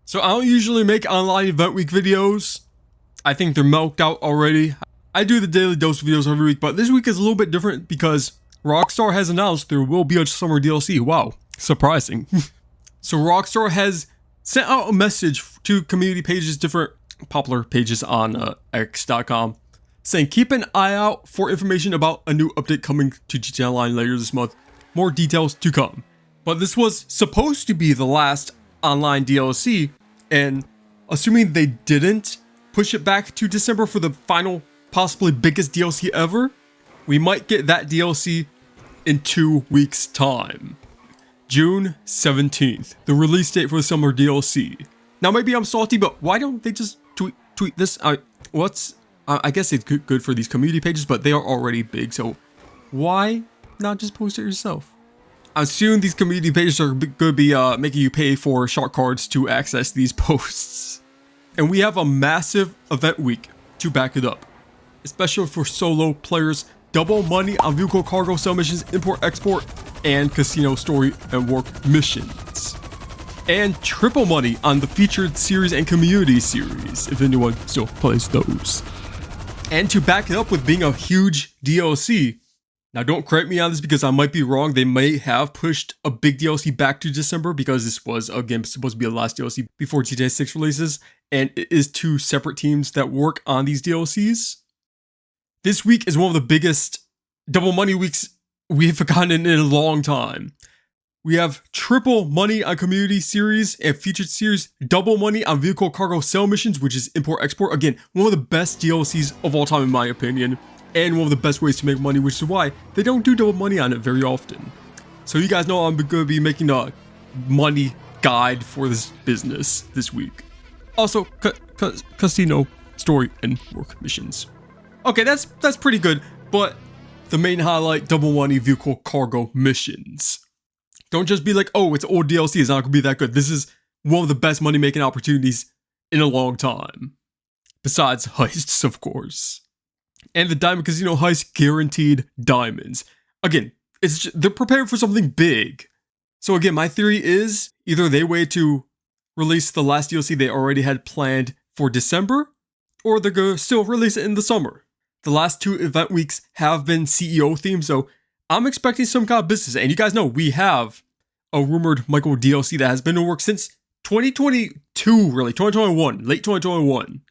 So I don't usually make online event week videos. I think they're milked out already. I do the daily dose videos every week, but this week is a little bit different because Rockstar has announced there will be a summer DLC. Wow, surprising. So Rockstar has sent out a message to community pages, different popular pages on X.com, saying keep an eye out for information about a new update coming to GTA Online later this month. More details to come. But this was supposed to be the last online DLC, and assuming they didn't push it back to December for the final, possibly biggest DLC ever, we might get that DLC in 2 weeks' time. June 17th, the release date for the summer DLC. Now maybe I'm salty, but why don't they just tweet this? I guess it's good for these community pages, but they are already big, so why not just post it yourself? I'm assuming these community pages are going to be making you pay for shark cards to access these posts. And we have a massive event week to back it up. Especially for solo players, double money on vehicle cargo sell missions, import export, and casino story and work missions. And triple money on the featured series and community series, if anyone still plays those. And to back it up with being a huge DLC, now don't correct me on this because I might be wrong, they may have pushed a big DLC back to December because this was, again, supposed to be the last DLC before GTA 6 releases, and it is 2 separate teams that work on these DLCs. This week is one of the biggest double money weeks we've gotten in a long time. We have triple money on community series and featured series, double money on vehicle cargo sell missions, which is import export. Again, one of the best DLCs of all time in my opinion, and one of the best ways to make money, which is why they don't do double money on it very often. So you guys know I'm going to be making a money guide for this business this week. Also, casino story and work missions. Okay, that's pretty good, but the main highlight, double money vehicle cargo missions. Don't just be like, oh, it's old DLC, it's not going to be that good. This is one of the best money-making opportunities in a long time. Besides heists, of course. And the Diamond Casino heist guaranteed diamonds. Again, they're prepared for something big. So again, my theory is either they wait to release the last DLC they already had planned for December, or they're going to still release it in the summer. The last 2 event weeks have been CEO themed, so I'm expecting some kind of business. And you guys know we have a rumored Michael DLC that has been in work since 2022, really, 2021, late 2021.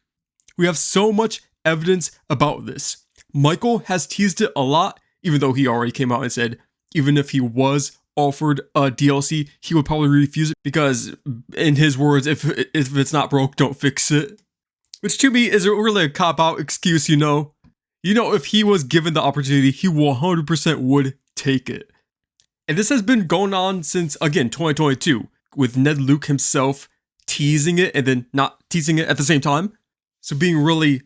We have so much evidence about this. Michael has teased it a lot, even though he already came out and said even if he was offered a DLC, he would probably refuse it because, in his words, if it's not broke, don't fix it. Which to me is really a cop-out excuse, you know. You know, if he was given the opportunity, he 100% would take it. And this has been going on since, again, 2022, with Ned Luke himself teasing it and then not teasing it at the same time. So being really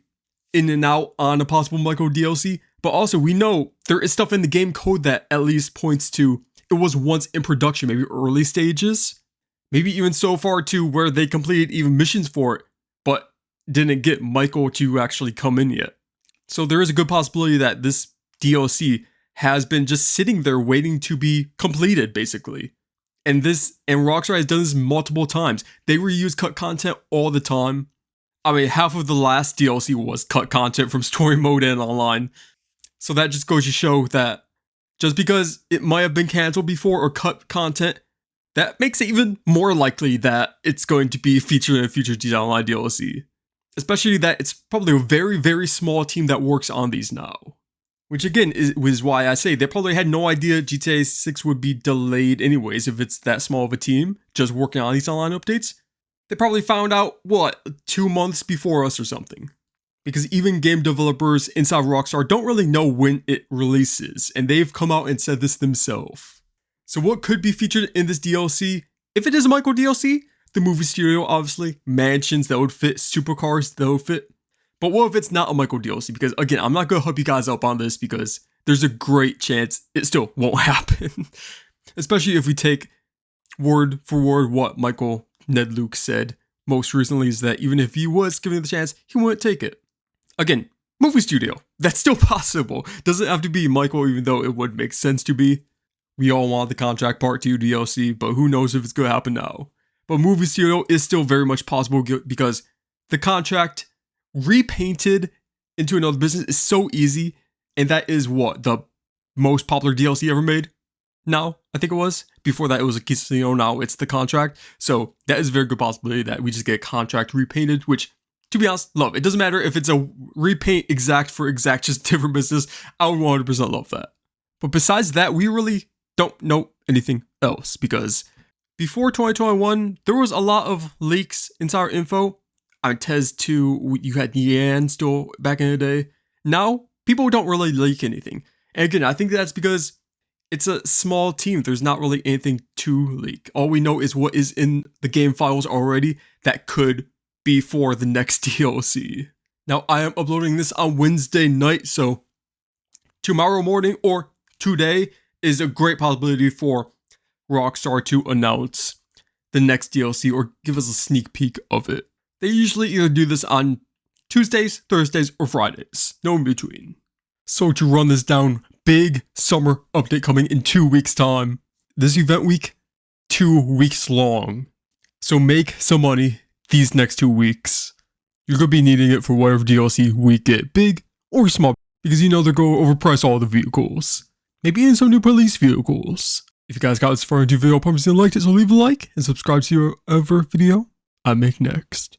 in and out on a possible Michael DLC. But also, we know there is stuff in the game code that at least points to it was once in production, maybe early stages. Maybe even so far to where they completed even missions for it, but didn't get Michael to actually come in yet. So there is a good possibility that this DLC has been just sitting there waiting to be completed, basically. And Rockstar has done this multiple times. They reuse cut content all the time. I mean, half of the last DLC was cut content from story mode and online. So that just goes to show that just because it might have been canceled before or cut content, that makes it even more likely that it's going to be featured in a future GTA Online DLC. Especially that it's probably a very, very small team that works on these now. Which again is why I say they probably had no idea GTA 6 would be delayed anyways if it's that small of a team just working on these online updates. They probably found out, 2 months before us or something. Because even game developers inside Rockstar don't really know when it releases, and they've come out and said this themselves. So what could be featured in this DLC? If it is a Michael DLC, the movie studio, obviously, mansions that would fit, supercars that would fit. But what if it's not a Michael DLC? Because again, I'm not going to hype you guys up on this because there's a great chance it still won't happen. Especially if we take word for word what Michael Ned Luke said most recently is that even if he was given the chance, he wouldn't take it. Again, movie studio. That's still possible. Doesn't have to be Michael, even though it would make sense to be. We all want the Contract Part 2 DLC, but who knows if it's going to happen now. But movie studio is still very much possible because the contract repainted into another business is so easy, and that is what the most popular DLC ever made. Now, I think it was. Before that, it was a casino. Now it's the contract. So that is a very good possibility that we just get a contract repainted, which, to be honest, love. It doesn't matter if it's a repaint exact for exact, just different business. I would 100% love that. But besides that, we really don't know anything else because before 2021, there was a lot of leaks inside our info. On Tez 2, you had Yan still back in the day. Now, people don't really leak anything. And again, I think that's because it's a small team. There's not really anything to leak. All we know is what is in the game files already that could be for the next DLC. Now, I am uploading this on Wednesday night, so tomorrow morning or today is a great possibility for Rockstar to announce the next DLC or give us a sneak peek of it. They usually either do this on Tuesdays, Thursdays, or Fridays. No in between. So to run this down, big summer update coming in 2 weeks' time. This event week, 2 weeks long. So make some money these next 2 weeks. You're going to be needing it for whatever DLC we get, big or small, because you know they're going to overprice all the vehicles. Maybe even some new police vehicles. If you guys got this far into the video, I promise you liked it, so leave a like and subscribe to your other video I make next.